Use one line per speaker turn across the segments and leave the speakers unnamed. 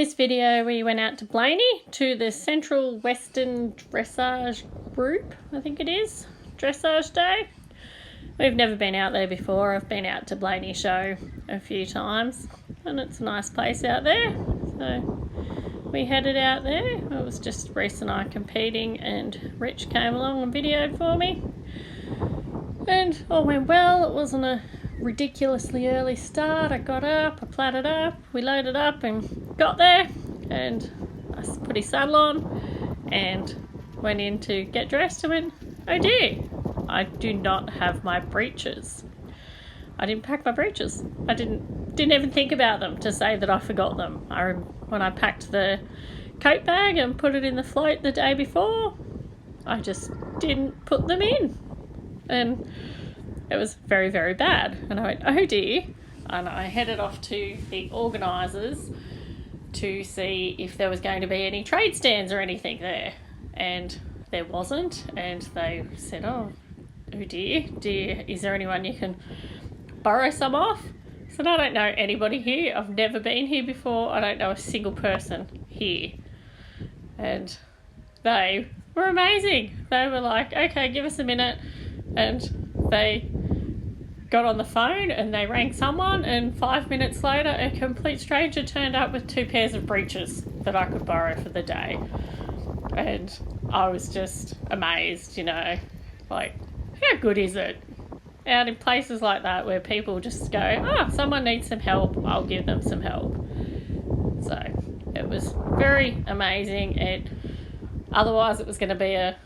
this video we went out to Blaney to the Central Western Dressage Group, I think it is, Dressage Day. We've never been out there before. I've been out to Blaney Show a few times and it's a nice place out there. So we headed out there. It was just Reese and I competing and Rich came along and videoed for me. And all went well. It wasn't a ridiculously early start. I got up, I platted up, we loaded up and got there and I put his saddle on and went in to get dressed and went, oh dear, I do not have my breeches. I didn't pack my breeches. I didn't even think about them to say that I forgot them. When I packed the coat bag and put it in the float the day before, I just didn't put them in. And it was very, very bad. And I went, oh dear. And I headed off to the organisers to see if there was going to be any trade stands or anything there. And there wasn't. And they said, oh dear, is there anyone you can borrow some off? I said, I don't know anybody here. I've never been here before. I don't know a single person here. And they were amazing. They were like, okay, give us a minute. And they got on the phone and they rang someone, and 5 minutes later a complete stranger turned up with 2 pairs of breeches that I could borrow for the day. And I was just amazed, like, how good is it out in places like that where people just go, someone needs some help, I'll give them some help. So it was very amazing. Otherwise it was going to be a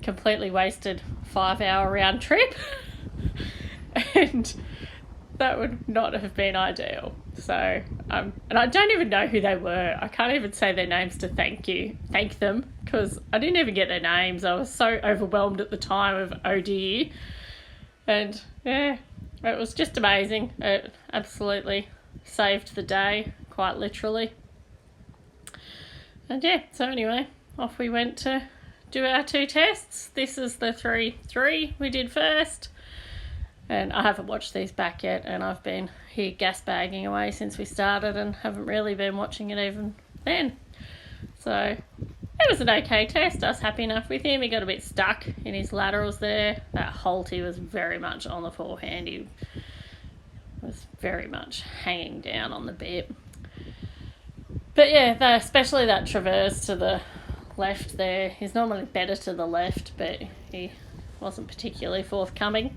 completely wasted 5-hour round trip and that would not have been ideal. So and I don't even know who they were. I can't even say their names to thank them, because I didn't even get their names. I was so overwhelmed at the time of oh dear. And yeah, it was just amazing. It absolutely saved the day, quite literally. And yeah, so anyway, off we went to do our 2 tests. This is the 3 we did first. And I haven't watched these back yet, and I've been here gas bagging away since we started and haven't really been watching it even then. So it was an okay test. I was happy enough with him. He got a bit stuck in his laterals there. That halt, he was very much on the forehand. He was very much hanging down on the bit. But yeah, especially that traverse to the left there. He's normally better to the left, but he wasn't particularly forthcoming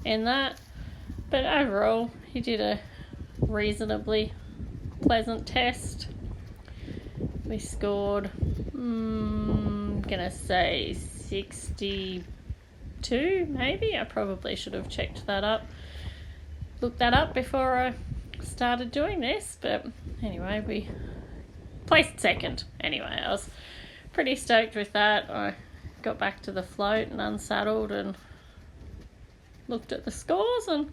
in that. But overall, he did a reasonably pleasant test. We scored, I'm gonna say 62 maybe. I probably should have looked that up before I started doing this, but anyway, we placed second. Anyway, I was pretty stoked with that. I got back to the float and unsaddled and looked at the scores and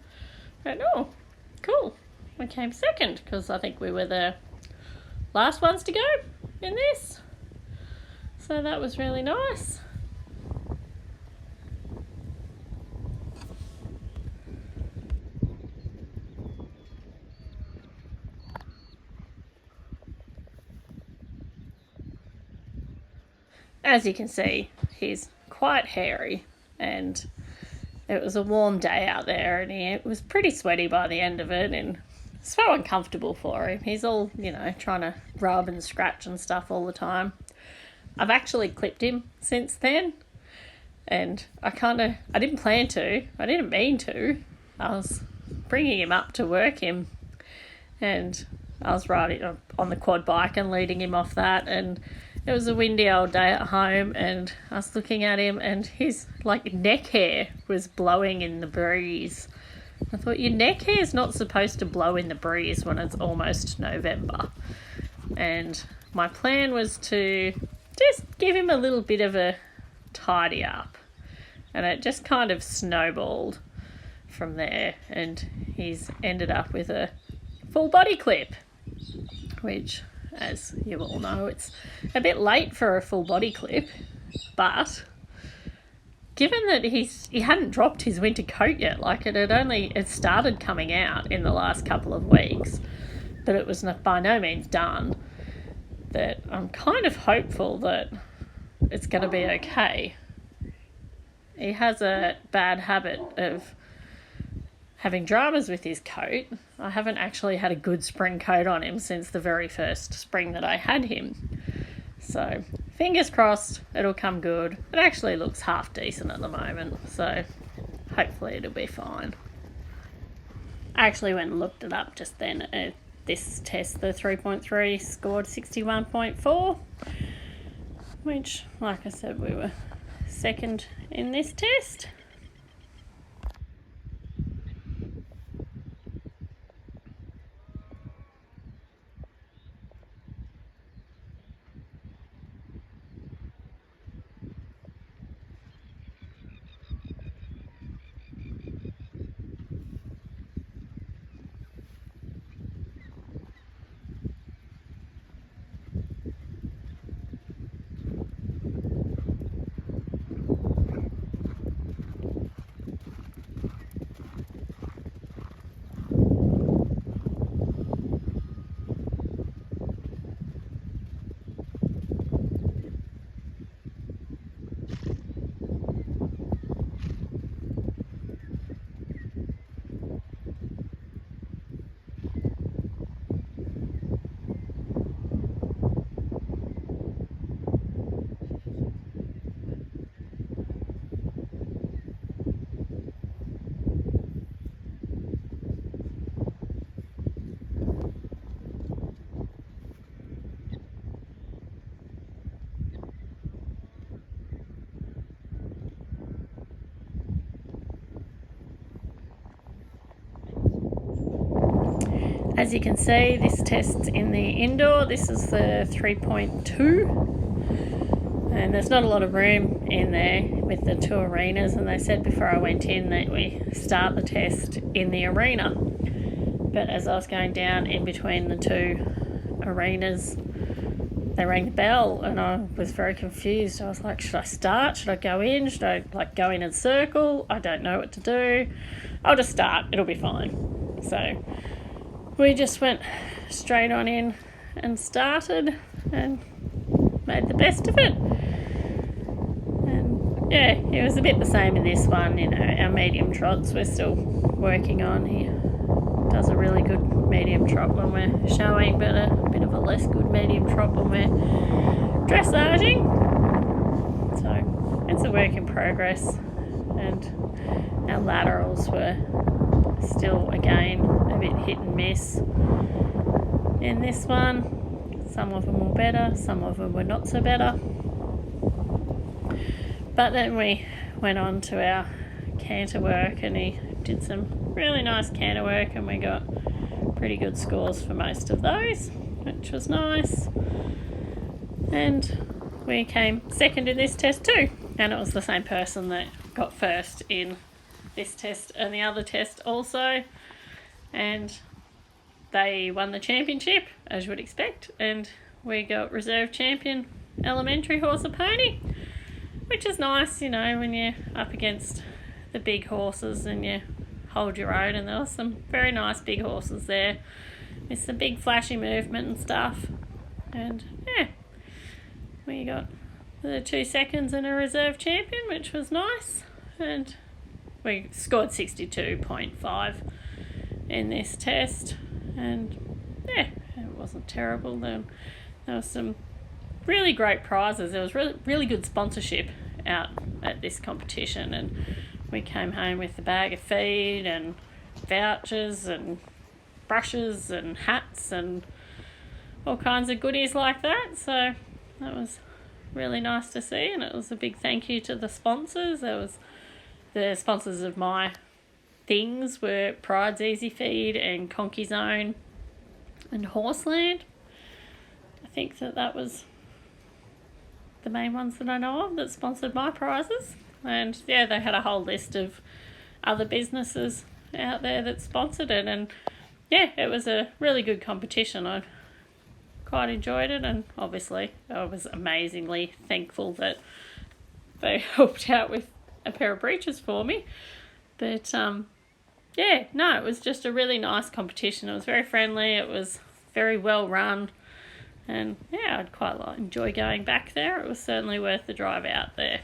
went, oh, cool. We came second, because I think we were the last ones to go in this. So that was really nice. As you can see, he's quite hairy, and it was a warm day out there and he was pretty sweaty by the end of it and so uncomfortable for him. He's all, trying to rub and scratch and stuff all the time. I've actually clipped him since then, and I didn't plan to. I didn't mean to. I was bringing him up to work him, and I was riding on the quad bike and leading him off that, and it was a windy old day at home, and I was looking at him and his neck hair was blowing in the breeze. I thought, your neck hair is not supposed to blow in the breeze when it's almost November. And my plan was to just give him a little bit of a tidy up. And it just kind of snowballed from there. And he's ended up with a full body clip, which, as you all know, it's a bit late for a full body clip, but given that he hadn't dropped his winter coat yet, it started coming out in the last couple of weeks, but it was by no means done. that I'm kind of hopeful that it's going to be okay. He has a bad habit of having dramas with his coat. I haven't actually had a good spring coat on him since the very first spring that I had him. So fingers crossed it'll come good. It actually looks half decent at the moment, so hopefully it'll be fine. I actually went and looked it up just then. This test, the 3.3, scored 61.4, which, like I said, we were second in this test. As you can see, this test's in the indoor. This is the 3.2, and there's not a lot of room in there with the two arenas, and they said before I went in that we start the test in the arena. But as I was going down in between the two arenas, they rang the bell and I was very confused. I was like, should I start? Should I go in? Should I go in and circle? I don't know what to do. I'll just start. It'll be fine. So we just went straight on in and started and made the best of it. And yeah, it was a bit the same in this one. Our medium trots we're still working on. He does a really good medium trot when we're showing, but a bit of a less good medium trot when we're dressaging. So it's a work in progress. And our laterals were still, again, a bit hit and miss in this one. Some of them were better, some of them were not so better. But then we went on to our canter work and he did some really nice canter work and we got pretty good scores for most of those, which was nice. And we came second in this test too, and it was the same person that got first in this test and the other test also, and they won the championship as you would expect, and we got reserve champion elementary horse or pony, which is nice, when you're up against the big horses and you hold your own. And there were some very nice big horses there with some big flashy movement and stuff, and yeah, we got the 2 seconds and a reserve champion, which was nice, and we scored 62.5 in this test, and yeah, it wasn't terrible. There was some really great prizes. There was really good sponsorship out at this competition, and we came home with a bag of feed and vouchers and brushes and hats and all kinds of goodies like that. So that was really nice to see, and it was a big thank you to the sponsors. There was the sponsors of my things were Pride's Easy Feed and Conky Zone and Horseland. I think that was the main ones that I know of that sponsored my prizes. And yeah, they had a whole list of other businesses out there that sponsored it, and yeah, it was a really good competition. I quite enjoyed it, and obviously I was amazingly thankful that they helped out with a pair of breeches for me. But yeah, no, it was just a really nice competition. It was very friendly, it was very well run, And yeah, I'd quite enjoy going back there. It was certainly worth the drive out there.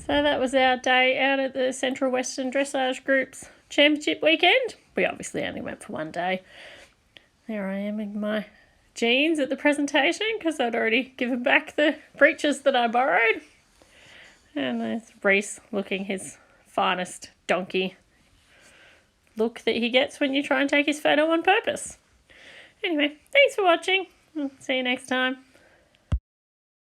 So that was our day out at the Central Western Dressage Group's Championship weekend. We obviously only went for one day. There I am in my jeans at the presentation because I'd already given back the breeches that I borrowed. And there's Reese looking his finest donkey look that he gets when you try and take his photo on purpose. Anyway, thanks for watching. See you next time.